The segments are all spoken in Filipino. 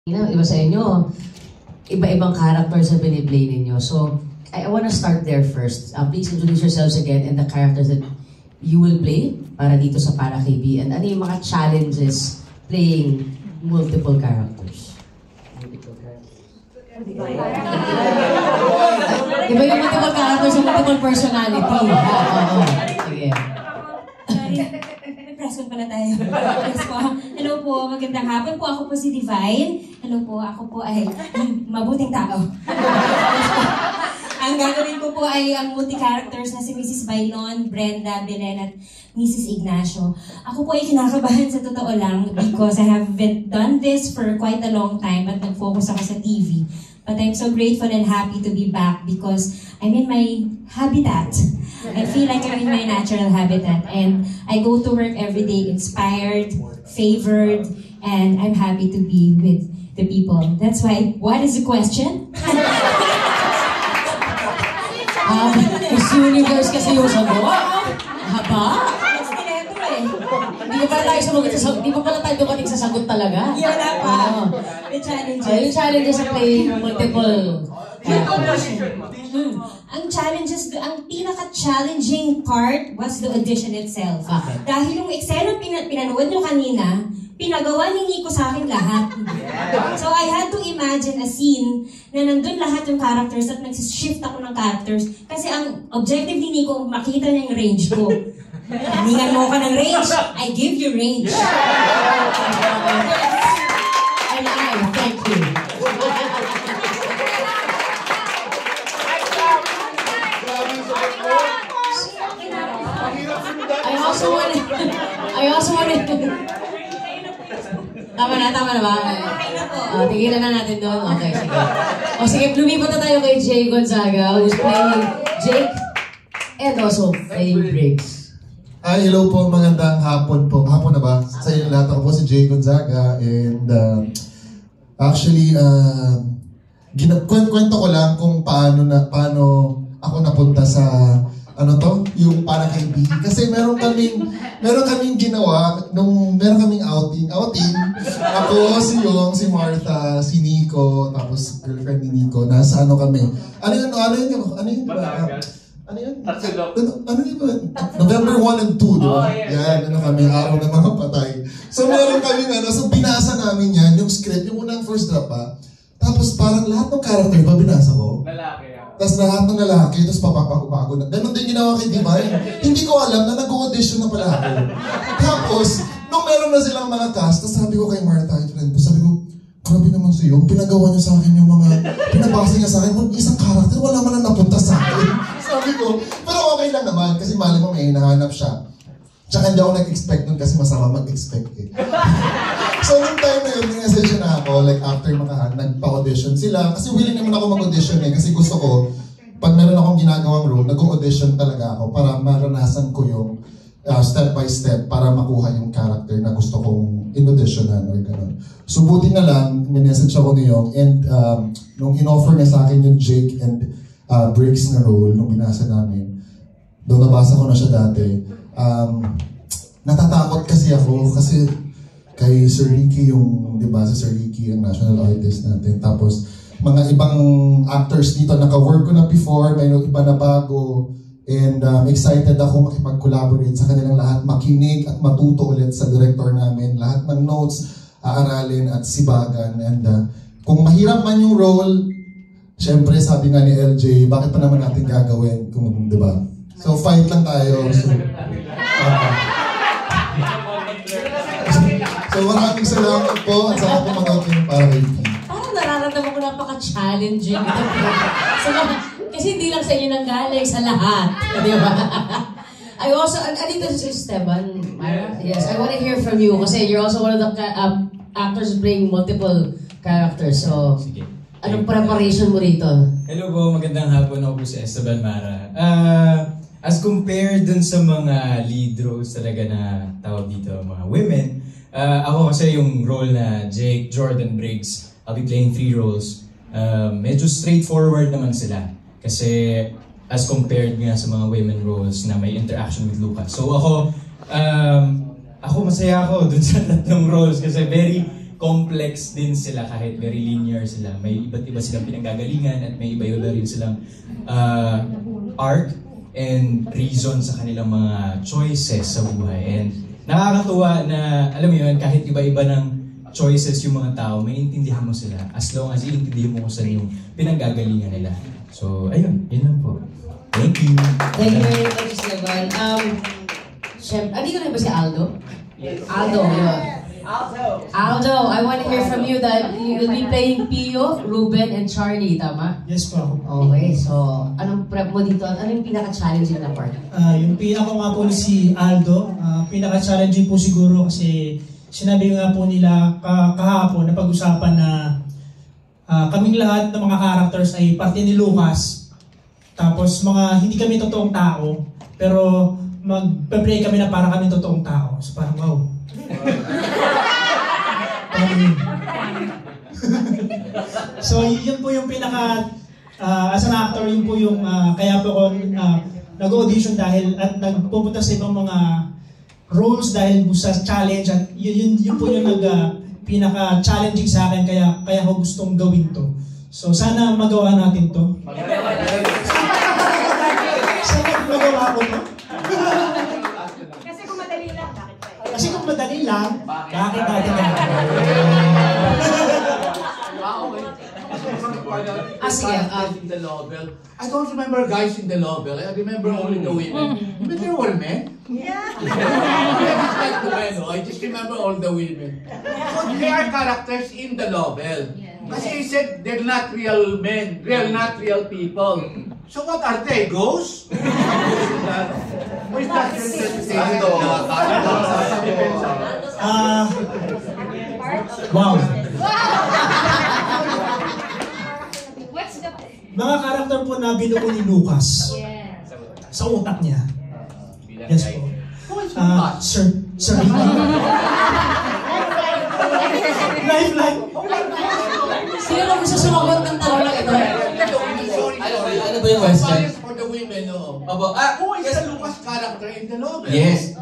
Iba sa inyo, iba-ibang characters na biniplay ninyo. So, I want to start there first. Please introduce yourselves again and the characters that you will play para dito sa Para KB. And ano yung mga challenges playing multiple characters? Iba yung multiple characters sa multiple personality. Sige. Press pala tayo. Yes po. Hello po, magandang hapon po. Ako po si Divine. Hello po, ako po ay mabuting tao. Ang gagawin ko po ay ang multi-characters na si Mrs. Bailon, Brenda, Belen at Mrs. Ignacio. Ako po ay kinakabahan sa totoo lang because I haven't done this for quite a long time but nag-focus ako sa TV. But I'm so grateful and happy to be back because I'm in my habitat. I feel like I'm in my natural habitat and I go to work every day inspired, favored, and I'm happy to be with the people. That's why, what is the question? Miss Universe kasi yung sagot. Haba? Hindi pa pala tayo dumating sa sagot talaga. Wala pa. The challenges. Yung challenges sa playing multiple. Ang challenges, ang pinaka-challenging part was the audition itself. Okay. Dahil yung eksena pinanood nyo kanina, pinagawa ni Nico sa akin lahat. So I had to imagine a scene na nandun lahat yung characters at nag-shift ako ng characters. Kasi ang objective ni Nico, makita niya yung range ko. Hiningan mo ka ng range, I give you range. Thank you. I also wanted Tama na ba? Tigilan na natin doon. Okay, sige. Sige, lumipat na tayo kay Jay Gonzaga, who's playing Jake and also playing Briggs. Hello po, magandang hapon po. Hapon na ba? Sa inyo lahat, ako po si Jay Gonzaga and actually, kwento ko lang kung paano ako napunta sa yung Para kay B. Kasi meron kaming ginawa meron kaming outing. Ako, si Martha, si Nico, tapos girlfriend ni Nico. Nasa kami. Ano yun ba? November 1 and 2, diba? Yan, kami, araw ng mga patay. So meron kaming so binasa namin yan, yung script, yung unang first draft pa. Tapos parang lahat ng character ba binasa ko? Lalaki. Tapos lahat ng lalaki, tapos papapago na. Ganon din ginawa kay Divine. Hindi ko alam na nag-audition na pala ako. Tapos, nung meron na silang mga cast, tapos sabi ko kay Martha, friend ko, sabi ko, grabe naman sa'yo, pinagawa niya sa akin yung mga, pinabasa niya sa akin, isang character, wala man na napunta sa akin. Sabi ko, pero okay lang naman, kasi mali mo may hinahanap siya. Tsaka hindi ako nag-expect nun kasi masama mag-expect eh. So, nung time na yun, message na ako, like after nagpa-audition sila. Kasi willing naman ako mag-audition eh. Kasi gusto ko, pag meron akong ginagawang role, nag-audition talaga ako para maranasan ko yung step by step para makuha yung character na gusto kong in-auditionan or gano'n. So, buti na lang, minessage ako niyo. And nung in-offer niya sa akin yung Jake and Briggs na role, nung binasa namin, doon nabasa ko na siya dati. Natatakot kasi ako kasi kay Sir Ricky yung, di ba, si Sir Ricky ang national artist natin. Tapos, mga ibang actors dito, naka-work ko na before, may iba na bago. And excited ako makipag-collaborate sa kanilang lahat, makinig at matuto ulit sa director namin. Lahat ng notes, aaralin at sibagan. And kung mahirap man yung role, syempre sabi nga ni LJ, bakit pa naman natin gagawin? Kung, di ba? So, fight lang tayo. So maraming salamat po at sa aking mga Para kay B. Parang nararamdaman ko napaka-challenging. Kasi hindi lang sa inyo nanggaling, sa lahat. Di ba? I also, andito si Esteban. Yes, I want to hear from you kasi you're also one of the actors playing multiple characters. So, sige. Anong preparation mo rito? Hello po, magandang hapon. Ako po si Esteban Mara. As compared dun sa mga lead roles talaga na tawag dito, mga women, ako kasi yung role na Jake, Jordan, Briggs, I'll be playing 3 roles. Medyo straightforward naman sila. Kasi as compared nga sa mga women roles na may interaction with Lucas. So ako masaya ako dun sa tatlong roles kasi very complex din sila kahit very linear sila. May iba't iba silang pinanggagalingan at may iba-iba rin silang arc and reason sa kanilang mga choices sa buhay. And nakakatuwa na, alam mo yun, kahit iba-iba ng choices yung mga tao, maintindihan mo sila as long as iintindihan mo kung saan yung pinanggagalingan nila. So, ayun, yun lang po. Thank you. Thank you very much, Esteban. Siyempre, andito na ba si Aldo? Yes. Aldo, yun. Aldo, I want to hear from you that you'll be playing Pio, Ruben, and Charlie, tama? Yes po. Okay, so anong prep mo dito? Ano yung pinaka-challenging na part? Yung ako nga po si Aldo, pinaka-challenging po siguro kasi sinabi nga po nila kahapon na pag-usapan na kaming lahat ng mga characters ay parte ni Lucas. Tapos hindi kami totoong tao, pero mag-play kami na para kami totoong tao. So parang wow. So yun po yung pinaka as an actor, yun po yung kaya po ako nag-audition dahil at nagpupunta sa ibang mga roles dahil sa challenge at yun po yung pinaka-challenging sa akin kaya ako gustong gawin to. So sana magawa natin to. Sana magawa ko to. Kasi kung madali lang, bakit natin in the novel. I don't remember guys in the novel. I remember only the women. But there were men. Yeah. Like the men, no? I just remember all the women. So they are characters in the novel. Kasi he said they're not real men, not real people. So what are they? Ghosts? Or is that your interpretation? Wow. Mga karakter po na binuo ni Lucas sa utak niya. Yes po. Sir Lifeline. Sino na gusto sumagot ng tanong lang ito? Ano ba yung question? For the women, no? Who is the Lucas character in the novel? Yes.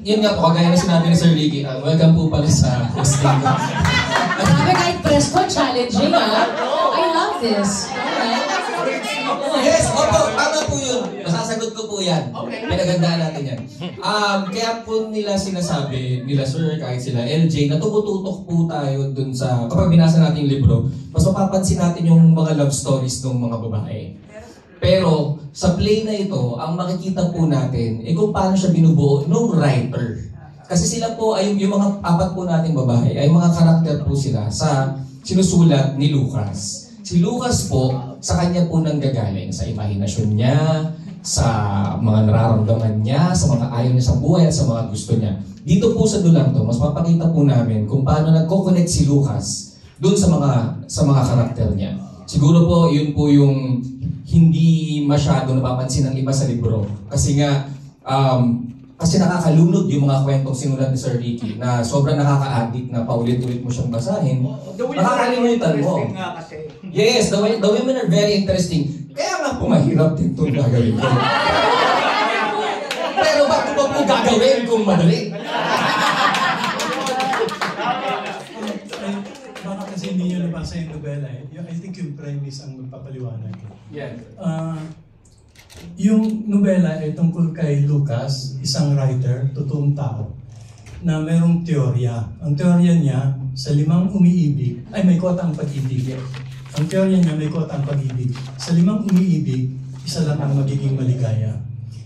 Yun nga po, kagaya na sinabi ni Sir Ricky, welcome po pala sa hosting ko. Sabi kahit press ko, challenging I love this. Yes, opo, tama po yun. Masasagot ko po yan. Pinagandaan natin yan. Kaya po nila sinasabi, nila Sir, kahit sila LJ, na tumututok po tayo dun sa, kapag binasa natin yung libro, mas mapapansin natin yung mga love stories ng mga babae. Pero sa play na ito, ang makikita po natin, kung paano siya binubuo nung writer. Kasi sila po, ay yung mga apat po nating babae, ay mga karakter po sila sa sinusulat ni Lucas. Si Lucas po, sa kanya po nanggagaling, sa imahinasyon niya, sa mga nararamdaman niya, sa mga ayaw niya sa buhay at sa mga gusto niya. Dito po sa dulang to, mas mapakita po namin kung paano nagko-connect si Lucas doon sa mga karakter niya. Siguro po, yun po yung hindi masyado napapansin ng iba sa libro. Kasi nga, kasi nakakalunod yung mga kwentong sinulat ni Sir Ricky na sobrang nakaka-addict na paulit-ulit mo siyang basahin. Nakakalimutan mo. Yes, the women are very interesting. Kaya nga po mahirap din itong gagawin ko. Pero bakit ba po gagawin kung madali? Baka kasi hindi nyo nabasa yung novela I think yung premise ang magpapaliwanag. Yeah. Yung nobela ay tungkol kay Lucas, isang writer, totoong tao, na mayroong teorya. Ang teorya niya, sa 5 umiibig, ay may kota ang pag-ibig. Ang teorya niya, may kota ang pag-ibig. Sa 5 umiibig, isa lang ang magiging maligaya.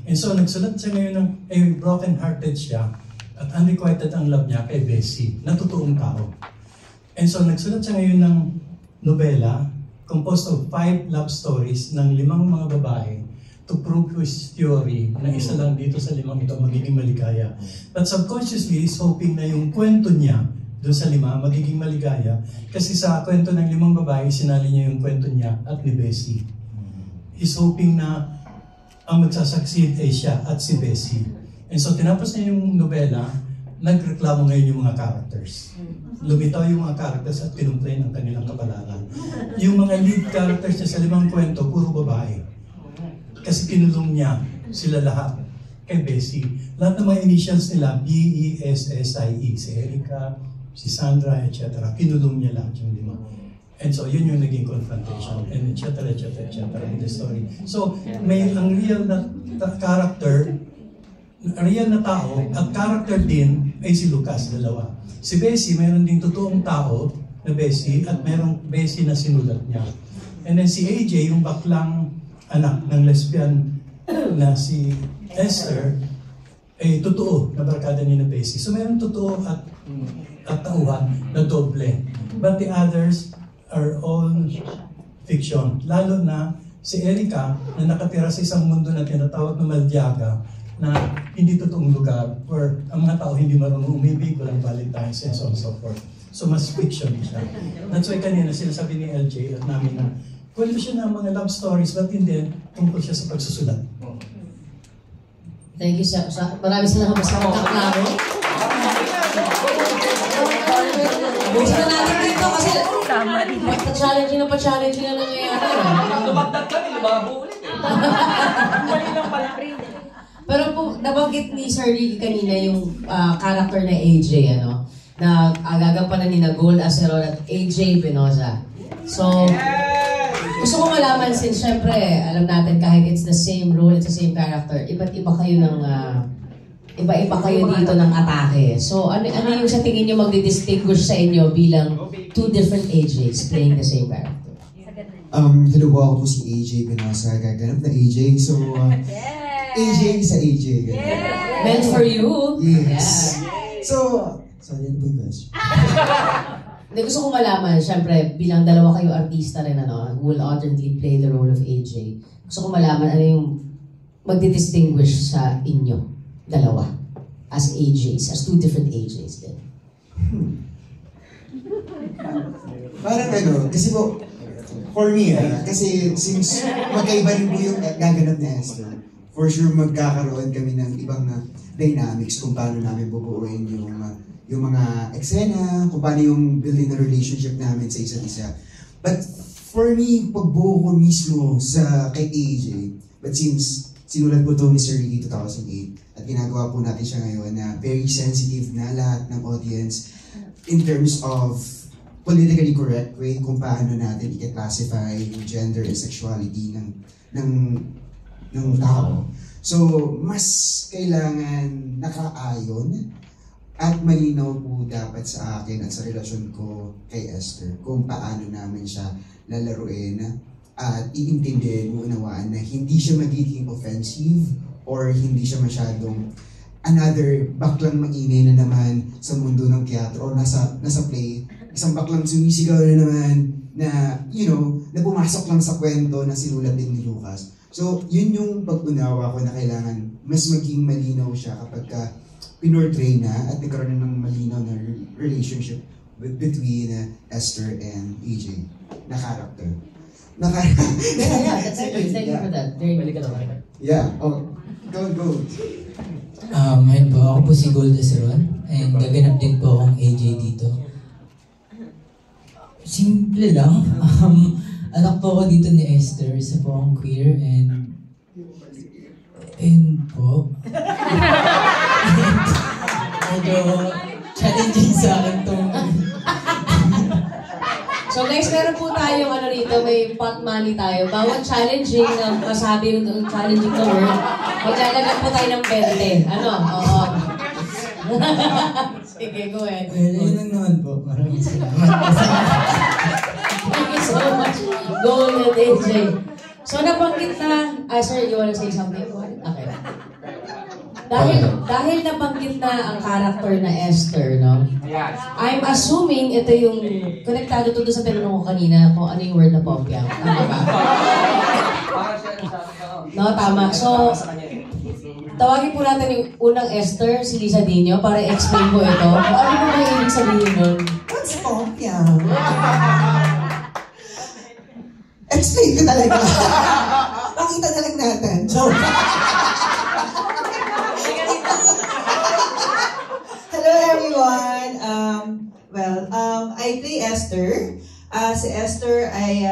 And so, nagsulat siya ngayon ng, broken-hearted siya, at unrequited ang love niya kay Bessie, na totoong tao. And so, nagsulat siya ngayon ng nobela, composed of 5 love stories ng 5 mga babae, to prove his theory na isa lang dito sa 5 ito magiging maligaya. But subconsciously, he's hoping na yung kwento niya doon sa 5 magiging maligaya kasi sa kwento ng 5 babae, sinali niya yung kwento niya at ni Bessie. He's hoping na ang magsasucceed ay siya at si Bessie. And so tinapos niya yung nobela, nagreklamo ngayon yung mga characters. Lumitaw yung mga characters at pinumplain ang kanilang kabalalan. Yung mga lead characters niya sa 5 kwento, puro babae. Kasi kinulong niya sila lahat kay Bessie. Lahat ng mga initials nila, B-E-S-S-I-E. Si Erica, si Sandra, etc. Kinulong niya lahat yung 5. And so, yun yung naging confrontation, and etc. in the story. So, may ang real na character, real na tao, at character din ay si Lucas, dalawa. Si Bessie, mayroon ding totoong tao na Bessie, at mayroong Bessie na sinulat niya. And then si AJ, yung baklang anak ng lesbian na si Esther, ay totoo na barkada niya na Bessie. So mayroong totoo at tauhan na doble. But the others are all fiction. Lalo na si Erica na nakatira sa isang mundo na tinatawag na Maldiaga, na hindi totoong lugar where ang mga tao hindi marunong umibig, walang valentines, and so on and so forth. So mas fiction siya. That's why kanina sinasabi ni LJ at namin na kwento siya ng mga love stories, but hindi tungkol siya sa pagsusulat. Thank you sa maraming salamat sa pagkaklaro. Busin na natin dito kasi pa-challenging na nangyayari. Lumagdag kami, lumabo ulit. Pero po, nabanggit ni Sir Ricky kanina yung character na AJ, ano? Na agagampanan ni na Gold Aceron at AJ Penosa. So, gusto ko malaman since syempre, alam natin kahit it's the same role, it's the same character, iba-iba kayo ng iba-iba kayo dito ng atake. So, ano yung sa tingin nyo magdi-distinguish sa inyo bilang two different AJs playing the same character? Hello po, ako po si AJ Penosa, gaganap na AJ. So, AJ sa AJ. Meant for you. Yes. Yeah. So, sorry, ano po yung question? Gusto ko malaman, syempre, bilang dalawa kayo artista rin, ano, who will alternately play the role of AJ. Gusto ko malaman ano yung magdi-distinguish sa inyo, dalawa, as AJs, as two different AJs din. Parang ano, kasi po, for me, kasi since magkaiba rin po yung gaganap na Esther, for sure magkakaroon kami ng ibang dynamics kung paano namin bubuuin yung mga eksena, kung paano yung building na relationship namin sa isa't isa. But for me, pagbuo ko mismo sa kay AJ, but since sinulat po ito ni Sir Ricky 2008 at ginagawa po natin siya ngayon na very sensitive na lahat ng audience in terms of politically correct way kung paano natin i-classify yung gender and sexuality ng tao. So, mas kailangan nakaayon at malinaw po dapat sa akin at sa relasyon ko kay Esther kung paano namin siya lalaruin at iintindihin, unawaan na hindi siya magiging offensive or hindi siya masyadong another baklang maingay na naman sa mundo ng teatro o nasa play. Isang baklang sumisigaw na naman na, na pumasok lang sa kwento na sinulat din ni Lucas. So, yun yung pag-unawa ko na kailangan mas maging malinaw siya kapag pinortray na at nagkaroon ng malinaw na relationship between Esther and AJ na character. Yeah, that's it. Thank you for that. Very good. Yeah. Oh, go. Ayun po, ako po si Gold Aceron and gaganap din po akong AJ dito. Simple lang. Anak po ako dito ni Esther, isa po akong queer and po. Medyo challenging sa akin itong... So guys, meron po tayong rito, may pot money tayo. Bawat challenging na masabi yung challenging na word, maglalagay po tayo ng 20. Ano? Oo. Sige, go ahead. Well, yun lang naman po. Maraming salamat. Thank you so much. Go ahead, AJ. So nabanggit na, sir, you wanna say something? Okay. Dahil nabanggit na ang character na Esther, no? I'm assuming ito yung konektado to sa tinanong ko kanina kung ano yung word na popya. Tama ba? No, tama. So, tawagin po natin yung unang Esther, si Lisa Dino, para explain po ito. Ano po ba ibig sabihin nun? What's popya? Explain ko talaga. Pakita na lang natin. Joke. Hello everyone. I play Esther. Si Esther ay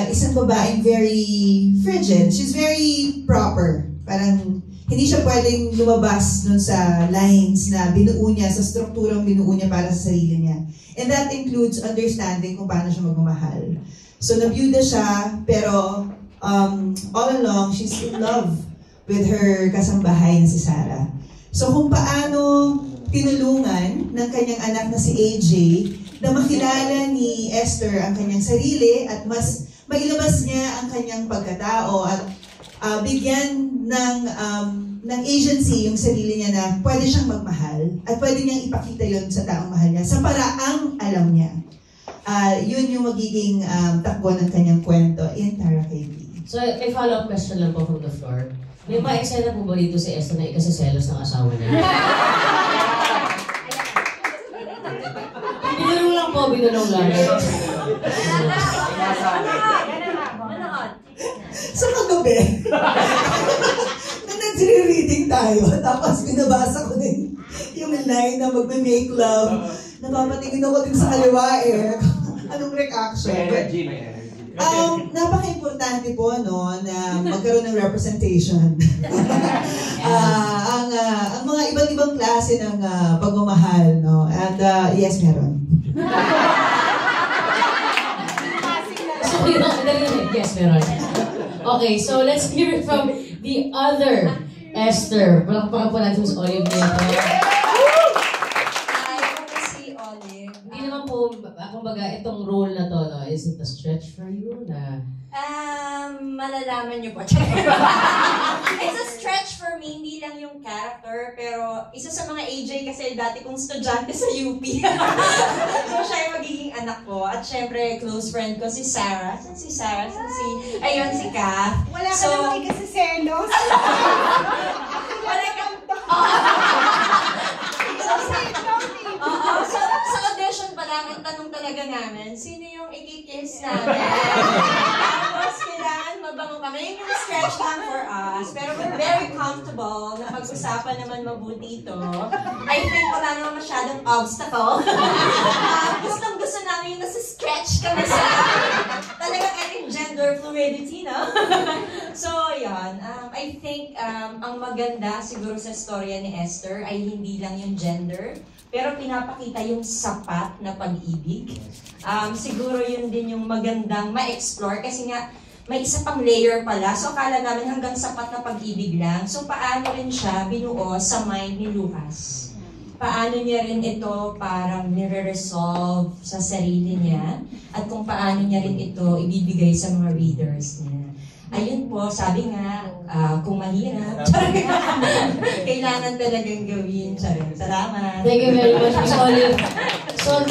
isang babaeng very frigid. She's very proper. Parang hindi siya pwedeng lumabas dun sa lines na binuo niya, sa strukturang binuo niya para sa sarili niya. And that includes understanding kung paano siya magmamahal. So nabiyuda siya, pero all along, she's in love with her kasambahay na si Sarah. So kung paano tinulungan ng kanyang anak na si AJ na makilala ni Esther ang kanyang sarili at mas mailabas niya ang kanyang pagkatao at bigyan ng agency yung sarili niya na pwede siyang magmahal at pwede niyang ipakita yon sa taong mahal niya sa paraang alam niya. Yun yung magiging takbo ng kanyang kwento in Tara KP. So, may follow-up question lang po from the floor. May pa-eksena po ba dito si Esther na ikasiselos ng asawa niya? Binulong lang po, binulong lang. Sa kagabi, nung nag-reading tayo, tapos binabasa ko din yung line na magme-make love, napapatingin ako din sa kaliwa eh. Anong reaction? Napaka-importante po no, na magkaroon ng representation. Ang mga iba't-ibang klase ng pagmamahal. No? And yes, meron. Yes, meron. Okay, so let's hear it from the other Esther. Palakpakan po natin si Olive nito. Si Olive. Hindi naman po, kumbaga, itong role na to, no, is it a stretch for you na... Malalaman niyo po. It's a stretch for me, hindi lang yung character, pero isa sa mga AJ kasi dati kong estudyante sa UP. So siya yung magiging anak ko. At syempre, close friend ko si Sarah. Saan si Sarah? Ayun, si Kath. Wala ka namang ikasiselos. Wala kang... Sa audition pa lang, ang tanong talaga namin, sino yung ikikiss namin? Tapos kailangan mabango kami. Yung stretch lang for us. Pero we're very comfortable na pag-usapan naman mabuti ito. I think wala naman masyadong obstacle. Gustong-gusto namin yung nasa-stretch kami sa talagang ating gender fluidity, no? So, yun. I think ang maganda siguro sa storya ni Esther ay hindi lang yung gender, pero pinapakita yung sapat na pag-ibig. Siguro yun din yung magandang ma-explore kasi nga may isa pang layer pala. So akala namin hanggang sapat na pag-ibig lang. So paano rin siya binuo sa mind ni Lucas? Paano niya rin ito parang nire-resolve sa sarili niya? At kung paano niya rin ito ibibigay sa mga readers niya? Ayun po, sabi nga, kung mahirap, kailangan talagang gawin. Salamat. Thank you very much, Miss Olive. So,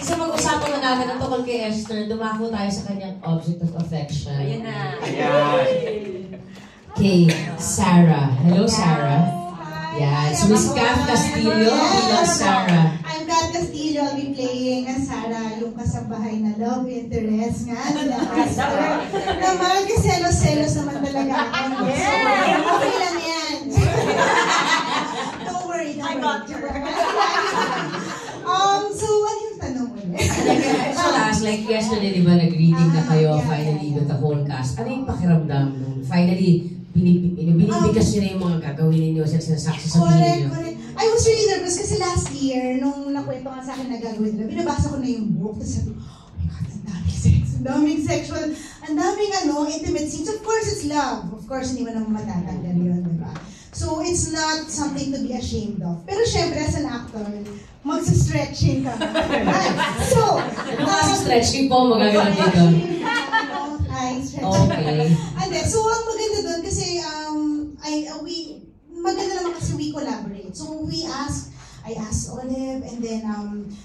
sa mag-usapan na natin ang tungkol kay Esther, dumako tayo sa kanyang object of affection. Ayun na. Kay Sarah. Hello, Sarah. Yes, Miss Kath Castillo bilang Sarah. I'm Kath Castillo. I'll be playing as Sarah, yung kasambahay na love interest nga nila. Naman, kasi selos-selos naman talaga ako. So, okay lang yan. Don't worry. I got you. So, ano yung tanong ulit? So, last, like yesterday, di ba, nag-reading na kayo finally with the whole cast. Ano yung pakiramdam nung finally binibigkas nyo na yung mga gagawin ninyo sa sinasabi ninyo? Correct. I was really nervous kasi last year, nung nakwento ka sa akin na gagawin nila, binabasa ko na yung book, tapos sabi ko, oh my God, ang daming sex, ang daming sexual, ang daming intimate scenes. Of course, it's love. Of course, hindi mo naman matatanggal yun, di ba? So, it's not something to be ashamed of. Pero syempre, as an actor, magsa-stretching ka. So, stretching po magagawa dito? Okay. And then, so, ang maganda doon kasi maganda naman kasi we collaborate. So, I asked Olive and then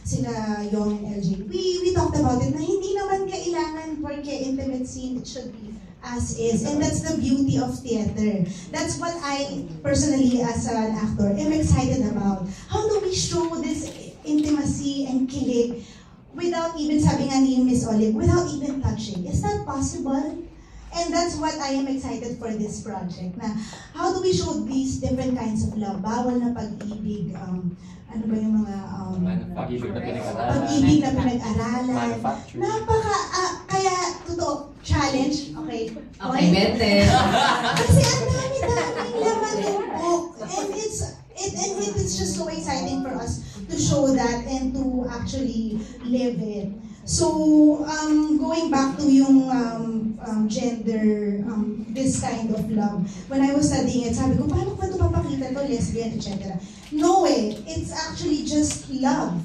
sila Yon and LJ. We talked about it na hindi naman kailangan porque intimate scene, it should be as is. And that's the beauty of theater. That's what I personally as an actor am excited about. How do we show this intimacy and kilig without even, sabi nga ni Miss Olive, without even touching? Is that possible? And that's what I am excited for this project. Na how do we show these different kinds of love? Bawal na pag-ibig, ano ba yung mga pag-ibig na pinag-aralan. Napaka, Kaya, totoo, challenge, okay? Okay, Bente. Kasi ang dami-daming laman ng book. And it's just so exciting for us to show that and to actually live it. So, going back to yung gender, this kind of love, when I was studying it, sabi ko, paano ko ito papakita to, lesbian, etc. No way. It's actually just love.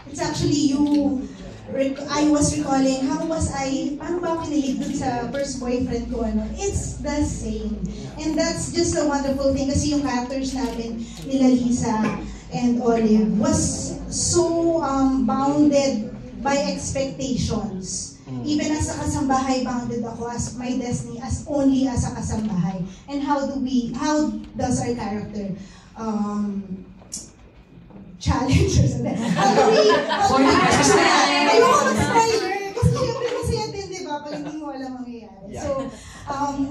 It's actually you. I was recalling, paano ba ako kinilig dun sa first boyfriend ko, ano? It's the same. And that's just a wonderful thing kasi yung characters namin, nila Lisa and Olive, was so bounded by expectations. Even as a kasambahay, bounded ako as my destiny, as only as a kasambahay. And how does our character challenge or something? Ayoko mag-spoiler. Kasi syempre masaya din, di ba? Pag hindi mo alam mangyayari. So,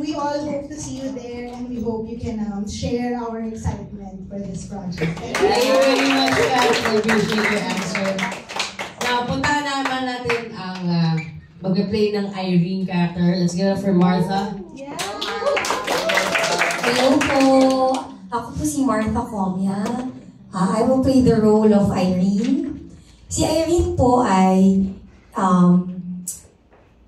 we all hope to see you there and we hope you can share our excitement for this project. Thank you very much, guys. I appreciate your answer. Now, puntahan naman natin ang mag-play ng Irene character. Let's get it for Martha. Hello po! Ako po si Martha Comia. I will play the role of Irene. Si Irene po ay,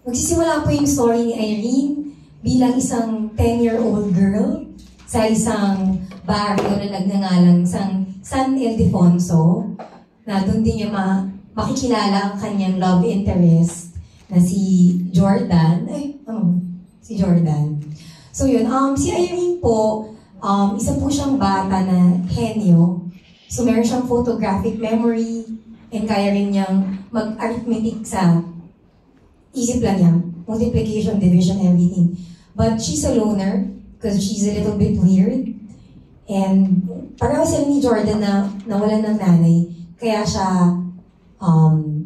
magsisimula po yung story ni Irene bilang isang 10-year-old girl sa isang barrio na nagngangalang San Ildefonso, na doon din niya makikilala ang kanyang love interest na si Jordan. Si Jordan. So yun, si Irene po, isa po siyang bata na henyo. So meron siyang photographic memory and kaya rin niyang mag-arithmetic sa isip lang niya. Multiplication, division, everything. But she's a loner because she's a little bit weird. And pareho sila ni Jordan na nawalan ng nanay. Kaya siya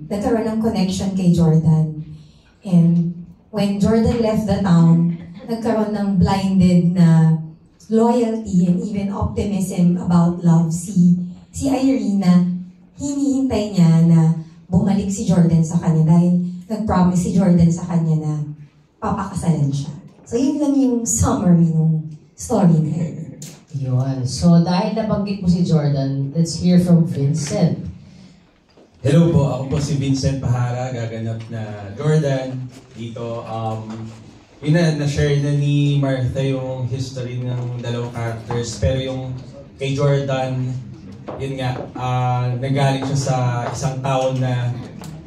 nagkaroon ng connection kay Jordan. And when Jordan left the town, nagkaroon ng blinded na loyalty and even optimism about love si Irene, na hinihintay niya na bumalik si Jordan sa kanya dahil nag-promise si Jordan sa kanya na papakasalan siya. So yun lang yung summary ng story na yun. Yun. So dahil nabanggit mo si Jordan, let's hear from Vincent. Hello po, ako po si Vincent Pahara, gaganap na Jordan dito. Na-share na ni Martha yung history ng dalawang characters, pero yung kay Jordan, yun nga, nanggaling siya sa isang town na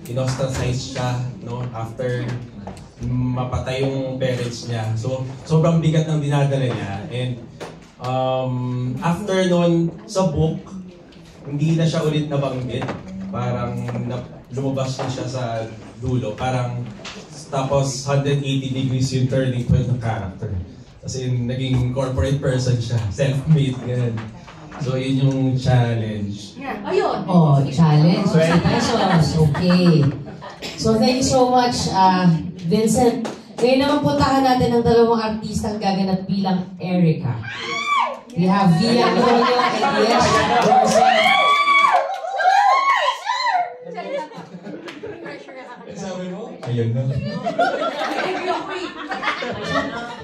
in-ostracize siya, no? After mapatay yung parents niya. So, sobrang bigat ng dinadala niya. And after nun, sa book, hindi na siya ulit nabanggit. Parang lumabas na siya sa dulo. Parang tapos 180 degrees yung turning point ng character. Kasi naging corporate person siya, self-made, ganun. So yun yung challenge. Ayun! Oh, challenge. 20 pesos. Okay. So thank you so much, Vincent. Ngayon naman puntahan natin ang dalawang artistang gaganap bilang Erica. We have Via Antonio and Yes Garcia. Ayun na.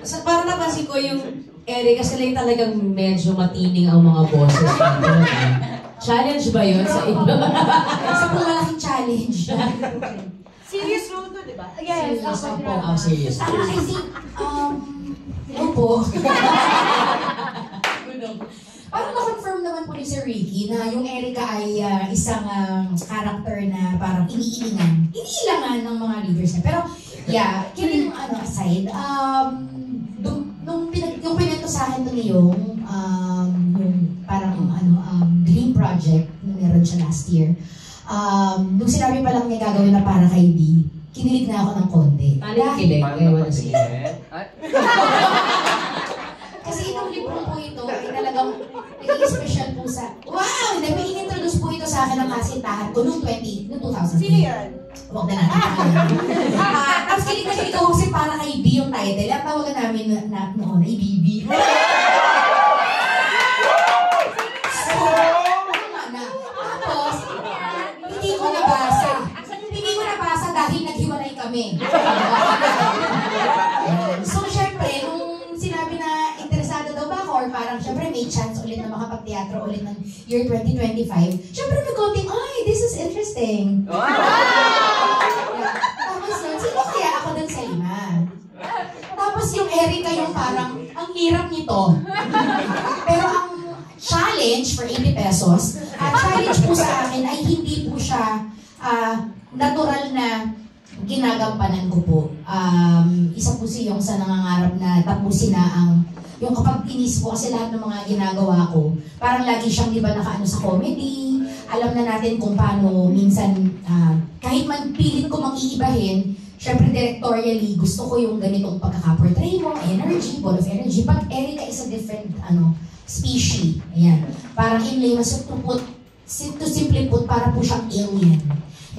So, parang napansin ko yung Erica, sila yung talagang medyo matining ang mga boses dito. Challenge ba yun sa inyo? Isa po malaking challenge. Serious role to, di ba? Yes, serious. I think, po. Parang na-confirm naman po ni Sir Ricky na yung Erica ay isang character na parang iniilangan ng mga leaders niya. Pero, yeah, kidding aside, yung pinento sa akin ni yung parang Dream Project na meron siya last year. Nung sinabi pa lang niya gagawin na para kay B, kinilig na ako ng konti. Kilig? Kasi itong libro po ito ay talagang naging special po sa... Wow! May in-introduce po ito sa akin ng kasitahan ko noong 2000. Sino yan? Huwag na natin tapos kilig na kilig ako kasi para kay B yung title. Ang tawagan namin noon ay BB. Tapos, hindi ko nabasa dahil naghiwalay kami. kami. So, syempre, nung sinabi na interesado daw ba ako, or parang syempre may chance ulit na makapag-teatro ulit ng year 2025, syempre nag-counting, ay, this is interesting. Tapos yun, sino kaya ako dun sa 5? Tapos yung Erica yung parang, ang hirap nito. Pero ang challenge for 80 pesos, challenge po sa akin ay hindi po siya natural na ginagampanan ko po. Isa po siyong sa nangangarap na tapusin na yung kapag inis po kasi lahat ng mga ginagawa ko, parang lagi siyang di ba nakaano sa comedy, alam na natin kung paano minsan, kahit man pilit ko mang-iibahin, syempre directorially, gusto ko yung ganitong pagkaka-portray mo, energy, ball of energy, but Erica is a different, species. Ayan. Parang in layman's to simply put, para po siyang alien.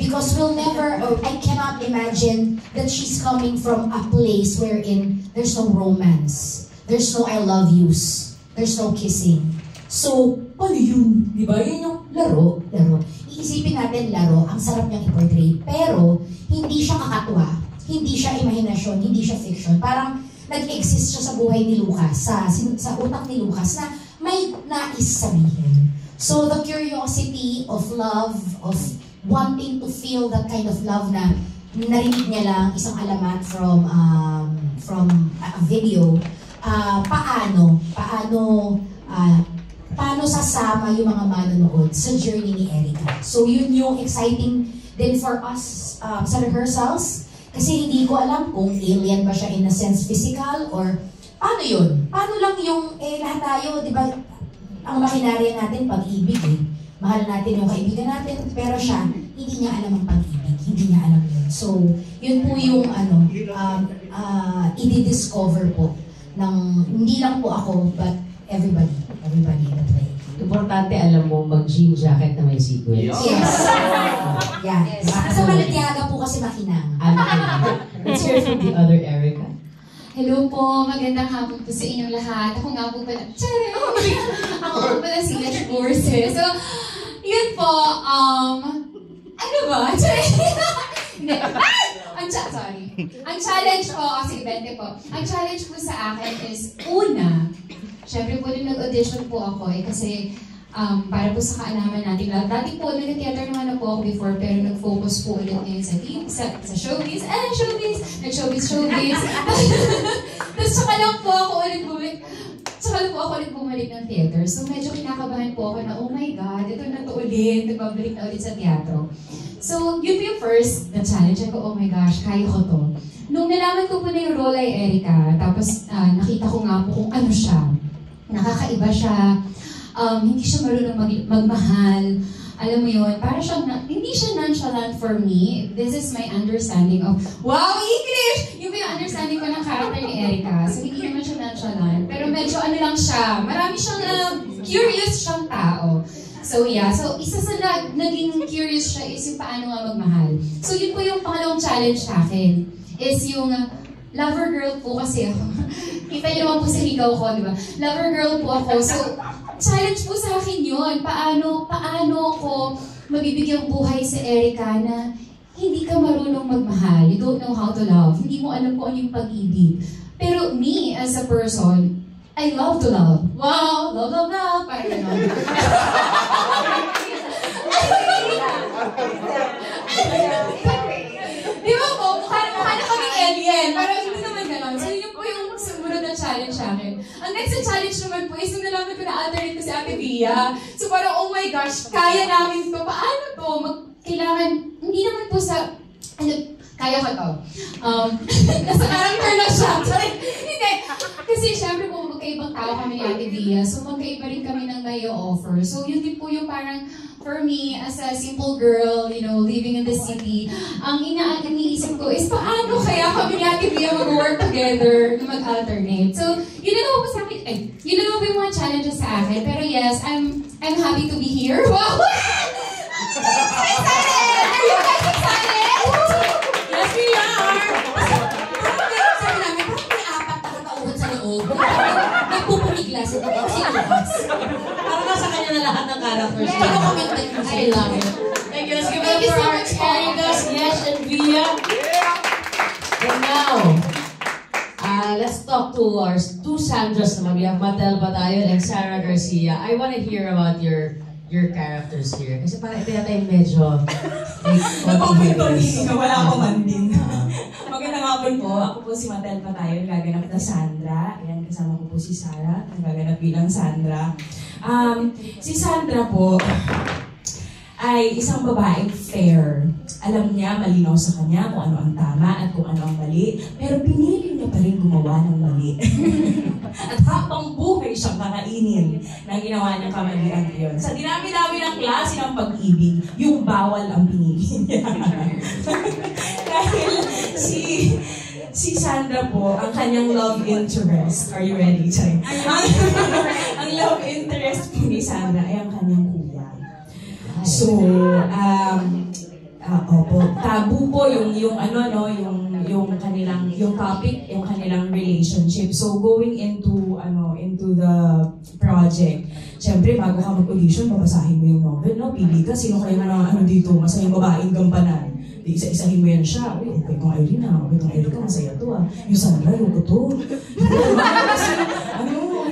Because we'll never, or I cannot imagine that she's coming from a place wherein there's no romance. There's no I love yous. There's no kissing. So, ano yun? Di ba? Yun yung laro. Iisipin natin laro, ang sarap niyang i-portray. Pero, hindi siya kakatuwa. Hindi siya imahinasyon. Hindi siya fiction. Parang nag-exist siya sa buhay ni Lucas, sa utak ni Lucas, na may nais sabihin. So, the curiosity of love, of wanting to feel that kind of love na narinig niya lang isang alamat from a video, paano sasama yung mga manonood sa journey ni Erica. So yun yung exciting din for us sa rehearsals, kasi hindi ko alam kung alien ba siya in a sense physical or paano yun. Paano lang yung lahat tayo, di ba, ang makinarya natin pag-ibig eh. Mahal natin yung kaibigan natin, pero siya, hindi niya alam ang pag-ibig. Hindi niya alam yun. So, yun po yung i-discover po ng, hindi lang po ako, but everybody in the play. Importante, alam mo, mag-jean jacket na may sequence. Yes. Yeah. Sa Malatiaga po kasi makinang. Let's hear from the other Erica. Hello po, magandang hapon po sa inyong lahat. Ako nga po pala, ako po pala si Lesh Gorse. So, yun po, ano ba? Ang challenge po, sige, 20 po. Ang challenge po sa akin is, una, syempre po nung nag-audition po ako kasi para po sa kaalaman natin lahat. Dati po, nag-theater naman na po ako before, pero nag-focus po ulit ngayon sa showbiz. Nag-showbiz. Tapos tsaka lang po ako ulit bumalik ng theater. So medyo kinakabahan po ako na, oh my God, ito na to ulit, nagbabalik na ulit sa teatro. So yun po yung first na challenge. Ako, oh my gosh, kaya ko to. Nung nalaman ko po na yung role ay Erica, tapos nakita ko nga po kung ano siya. Nakakaiba siya. Hindi siya marunong magmahal. Alam mo yun, para siyang, hindi siya nonchalant for me. This is my understanding of, wow, English! Yung understanding ko ng character ni Erica. So, hindi naman siya nonchalant. Pero medyo ano lang siya, marami siyang curious siyang tao. So, yeah. So, isa sa naging curious siya is yung paano nga magmahal. So, yun po yung pangalawang challenge sa akin. Is yung lover girl po kasi ako. Kita niyo naman po sa higaw ko, di ba? Lover girl po ako. So, challenge po sa akin yun. Paano ko mabibigyang buhay sa Erica na hindi ka marunong magmahal. You don't know how to love. Hindi mo alam kung ano yung pag-ibig. Pero me, as a person, I love to love. Wow! Love. Parang gano'n. Di ba po? Mukha na kaming alien. Parang hindi naman gano'n. So yun po yung sumunod na challenge sa akin. Ang next na challenge naman po is nung nalaman ko na alternate ko si Ate Bia. So parang, oh my gosh, kaya namin to. Paano to? Kailangan, hindi naman po sa, kaya ko to. Nasa character na siya. Hindi. Kasi syempre po, magkaibang tao kami ni Ate Bia. So magkaiba rin kami ng may offer. So yun din po yung parang, for me, as a simple girl, you know, living in the city, ang iniisip ko is, paano kaya kami ni Ate Bia mag-work together na mag-alternate? So, yun na naman po sa akin, yun na naman po yung mga challenges sa akin. Pero yes, I'm happy to be here. Wow! Are you guys excited? Yes, we are! Sabi namin, parang may apat na katauhan sa loob. Nagpupumiglas ito kung si Lucas. Parang nasa kanya na lahat ng characters. I love it. Thank you. Let's give it up for our Erica, Yesh, and Bia. Now, let's talk to our two Sandras naman. We have Matel Batayon and Sarah Garcia. I want to hear about your characters here. Kasi parang ito yata yung medyo wala akong manding. Magandang hapon po. Ako po si Matel Batayon, gaganap na Sandra. Ayan, kasama ko po si Sarah, ang gaganap bilang Sandra. Si Sandra po ay isang babaeng fair. Alam niya, malinaw sa kanya kung ano ang tama at kung ano ang mali, pero pinili niya pa rin gumawa ng mali. At habang buhay siyang kakainin na ginawa niyang kamalian yun. Sa dinami-dami ng klase ng pag-ibig, yung bawal ang pinili niya. Dahil si Sandra po, ang kanyang love interest, are you ready? Sorry. Ang love interest po ni Sandra ay ang kanyang kuya. So, opo, tabu po yung kanilang topic, yung kanilang relationship. So going into the project, syempre bago ka mag-audition, babasahin mo yung novel, no? Pili ka sino kayo na dito, masayang babaeng gampanan. Di isa-isahin mo yan siya. Uy, okay itong Irina, okay itong Erika, masaya to ah. Yung Sandra, yung to. Kasi,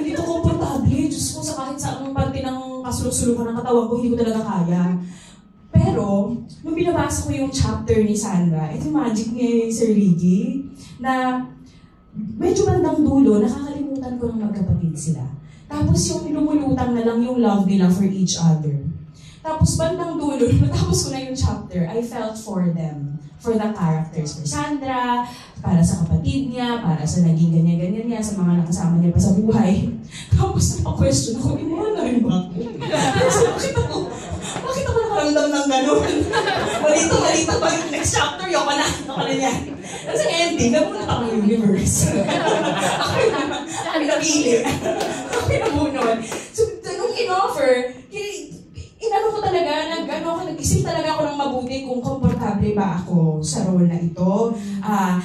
hindi to komportable. Diyos ko, sa kahit sa anong parte ng kasulok-sulukan ng katawan ko, hindi ko talaga kaya. Pero, nung binabasa ko yung chapter ni Sandra, ito yung magic ni Sir Ricky, na medyo bandang dulo, nakakalimutan ko ng magkapatid sila. Tapos yung lumulutang na lang yung love nila for each other. Tapos bandang dulo, natapos ko na yung chapter, I felt for them. For the characters. For Sandra, para sa kapatid niya, para sa naging ganyan-ganyan niya, sa mga nakasama niya pa sa buhay. Tapos na-question ako, iwanan ba ako? Bakit ako nakaramdam ng gano'n? Malito pa yung next chapter, yung ako na niya. Kasi ending, namunat ako yung universe. Ako napili. Ako namunod. So, nung in-offer, inano ko talaga, nag-isip talaga ako ng mabuti kung komportable ba ako sa role na ito.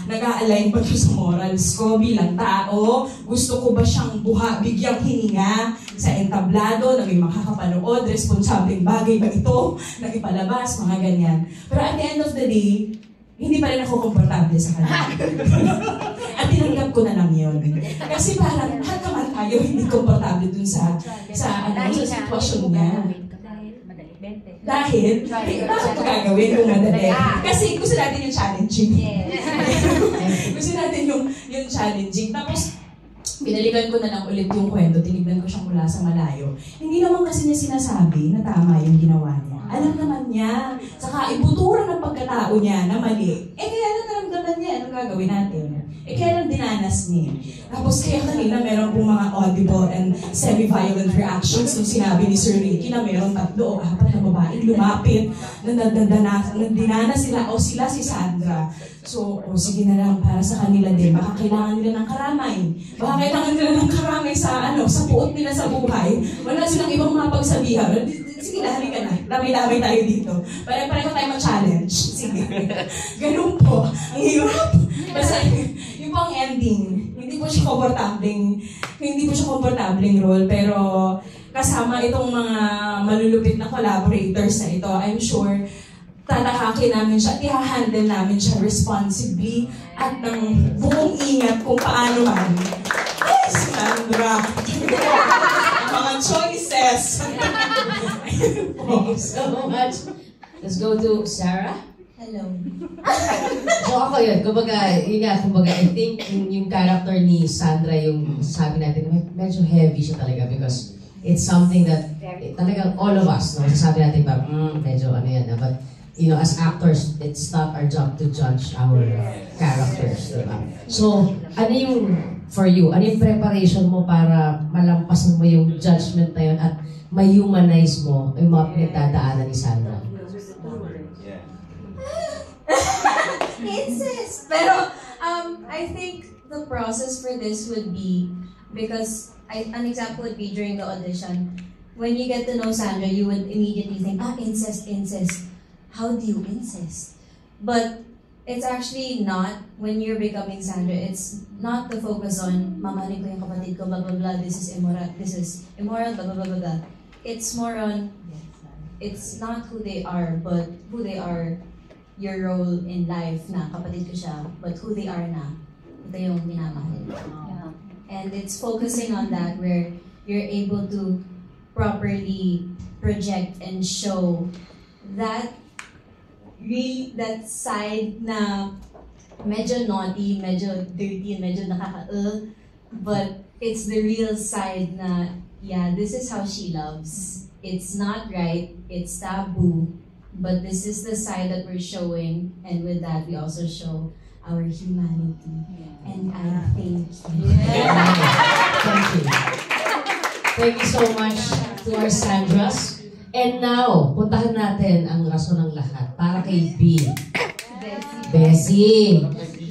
Nag-a-align ba ito sa morals ko bilang tao? Gusto ko ba siyang bigyang hininga sa entablado na may makakapanood? Responsableng bagay ba ito na ipalabas? Mga ganyan. Pero at the end of the day, hindi pa rin ako komportable sa kanya. At tinanggap ko na lang yun. Kasi parang lahat naman tayo hindi komportable dun sa sitwasyon niya. Dahil, bakit ko gagawin kung madali? Kasi gusto natin yung challenging. Gusto natin yung challenging. Tapos, binalikan ko na lang ulit yung kwento, tinignan ko siyang mula sa malayo. Hindi naman kasi niya sinasabi na tama yung ginawa niya. Alam naman niya. Saka ibuturan ng pagkatao niya na mali. Kaya lang naramdaman niya, anong gagawin natin? Kaya lang dinanas niya. Tapos kaya kanina meron pong mga audible and semi-violent reactions nung sinabi ni Sir Ricky na meron 3 o 4 na babaeng lumapit na dinanas sila o sila si Sandra. So, sige na lang para sa kanila din. Baka kailangan nila ng karamay. Baka kailangan nila ng karamay sa puot nila sa buhay. Wala silang ibang mapagsabihan. Sige na, halika na. Dami-dami tayo dito. Pareho tayo mag-challenge. Sige. Ganun po. Ang hirap. Basta yung pang ending, hindi po siya komportableng role, pero kasama itong mga malulupit na collaborators na ito, I'm sure tatakakin namin siya at i-handle namin siya responsibly at ng buong ingat kung paano man. Ay, Sandra! Mga choices! Thank you so much. Let's go to Sarah. Hello. So ako yun, kumbaga, I think yung character ni Sandra, yung sabi natin, medyo heavy siya talaga because it's something that talagang all of us, no? Sabi natin ba, medyo yan na, but as actors, it's not our job to judge our characters, diba? So, for you, ano yung preparation mo para malampasan mo yung judgment na yun at ma-humanize mo yung mga pinagdadaanan ni Sandra? Insist! Pero, I think the process for this would be, because an example would be during the audition, when you get to know Sandra, you would immediately think, incest. How do you incest? But it's actually not, when you're becoming Sandra, it's not the focus on, mamahalin ko yung kapatid ko, blah, blah, blah, this is immoral, blah, blah, blah, blah. It's more on, it's not who they are, but who they are your role in life na kapatid ko siya, but who they are na, ito yung minamahal. And it's focusing on that where you're able to properly project and show that that side na medyo naughty, medyo dirty, and medyo but it's the real side na, yeah, this is how she loves. It's not right, it's taboo, but this is the side that we're showing, and with that we also show our humanity. And I thank you. Thank you. Thank you so much to our Sandras. And now, puntahan natin ang rason ng lahat para kay B. Bessie.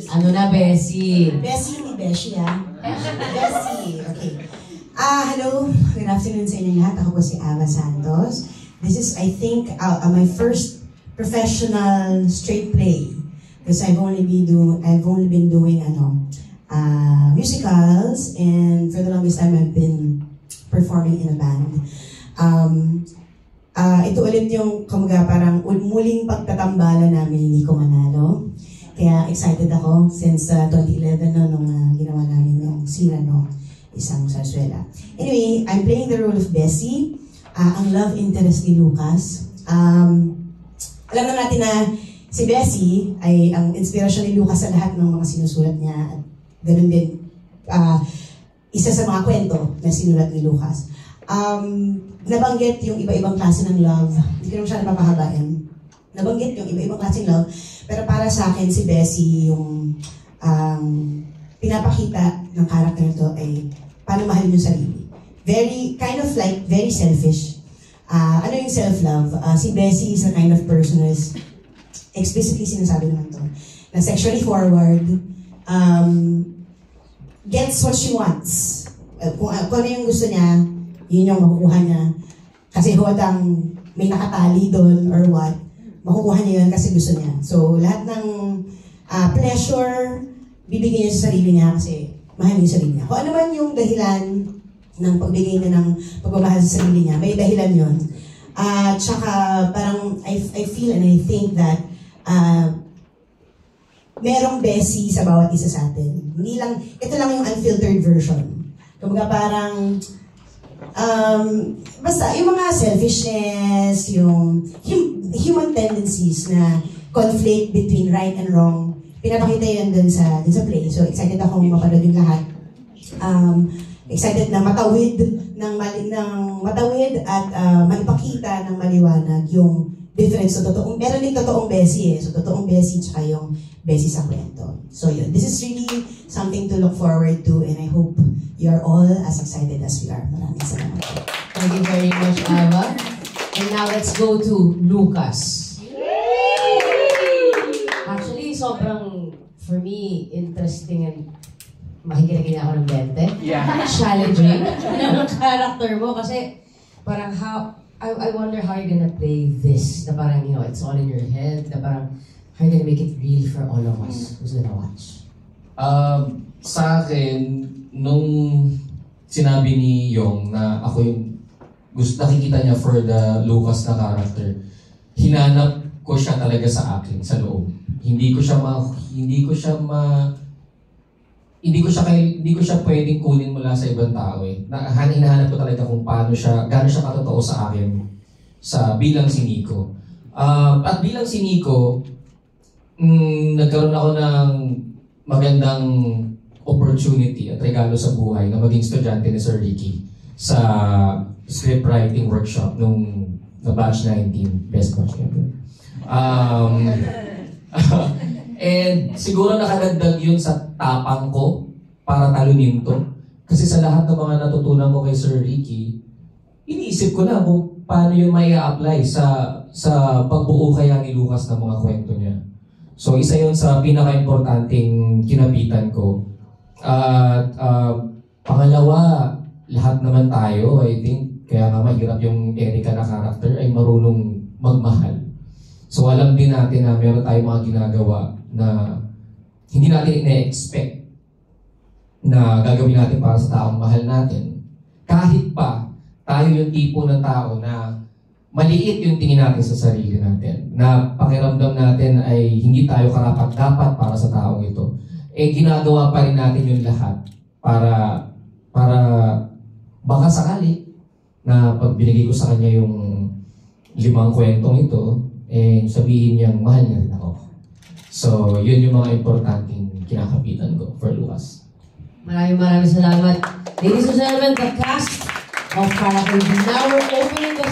Ano na, Bessie? Bessie, hindi Beshi, ha? Bessie, okay. Hello, good afternoon sa inyo lahat. Ako po si Ava Santos. This is, I think, my first professional straight play. Because I've only been doing musicals, and for the longest time I've been performing in a band. Ito ulit yung parang muling pagtatambala namin, hindi ko manalo. Kaya excited ako since 2011 nung ginawa namin yung Cyrano, isang sarsuela. Anyway, I'm playing the role of Bessie, ang love interest ni Lucas. Alam na natin na si Bessie ay ang inspirasyon ni Lucas sa lahat ng mga sinusulat niya. At ganun din, isa sa mga kwento na sinulat ni Lucas. Nabanggit yung iba-ibang klase ng love. Hindi ko naman siya napapahabain. Nabanggit yung iba-ibang klase ng love. Pero para sa akin, si Bessie, yung pinapakita ng character nito ay paano mahalin yung sarili. Very, kind of like, very selfish. Ano yung self-love? Si Bessie is a kind of person who is explicitly sinasabi naman to, na sexually forward, gets what she wants. Kung ano yung gusto niya, yun yung makukuha niya. Kasi hodang may nakatali doon or what, makukuha niya yun kasi gusto niya. So, lahat ng pleasure, bibigyan niya sa sarili niya kasi mahal niya yung sarili niya. Kung ano man yung dahilan ng pagbigay niya ng pagmamahal sa sarili niya, may dahilan yun. Tsaka parang I feel and I think that merong Bessie sa bawat isa sa atin. Hindi lang, ito lang yung unfiltered version. Kumbaga parang basta yung mga selfishness, yung human tendencies na conflict between right and wrong, pinapakita yun dun sa play. So excited akong mapanood yung lahat. Excited na matawid at maipakita ng maliwanag yung difference sa totoong, meron din totoong Bessie So totoong Bessie tsaka yung Bessie sa kwento. So yun, this is really something to look forward to, and I hope you are all as excited as we are. Maraming salamat. Thank you very much, Ava. And now let's go to Lucas. Actually, sobrang, for me, interesting and makikinig ako ng 20. Yeah. Challenging ng character mo kasi parang I wonder how you're gonna play this. Na parang, you know, it's all in your head. Na parang, how you're gonna make it real for all of us who's gonna watch. Sa akin, nung sinabi ni Yong na ako yung nakikita niya for the Lucas na character, hinanap ko siya talaga sa akin, sa loob. Hindi ko siya pwedeng kunin mula sa ibang tao eh. Hinahanap ko talaga kung paano siya, gaano siya katotoo sa akin bilang si Nico. At bilang si Nico, nagkaroon ako ng magandang opportunity at regalo sa buhay na maging estudyante ni Sir Ricky sa script writing workshop nung na batch 19, best batch ever. And siguro nakadagdag yun sa tapang ko para talunin to. Kasi sa lahat ng mga natutunan ko kay Sir Ricky, iniisip ko na kung paano yun may apply sa pagbuo kaya ni Lucas ng mga kwento niya. So isa yun sa pinaka-importanting kinapitan ko. Pangalawa, lahat naman tayo, I think, kaya nga mahirap yung Erica na character ay marunong magmahal. So alam din natin na meron tayong mga ginagawa na hindi natin ina-expect na gagawin natin para sa taong mahal natin. Kahit pa tayo yung tipo ng tao na maliit yung tingin natin sa sarili natin. Na pakiramdam natin ay hindi tayo karapat-dapat para sa taong ito. Eh ginagawa pa rin natin yung lahat para baka sakali na pag binigay ko sa kanya yung 5 kwentong ito, eh sabihin niyang mahal niya rin ako. So, yun yung mga importanteng kinakapitan ko for Lucas. Maraming salamat. Ladies and gentlemen, the cast of Caracol. Now we're opening the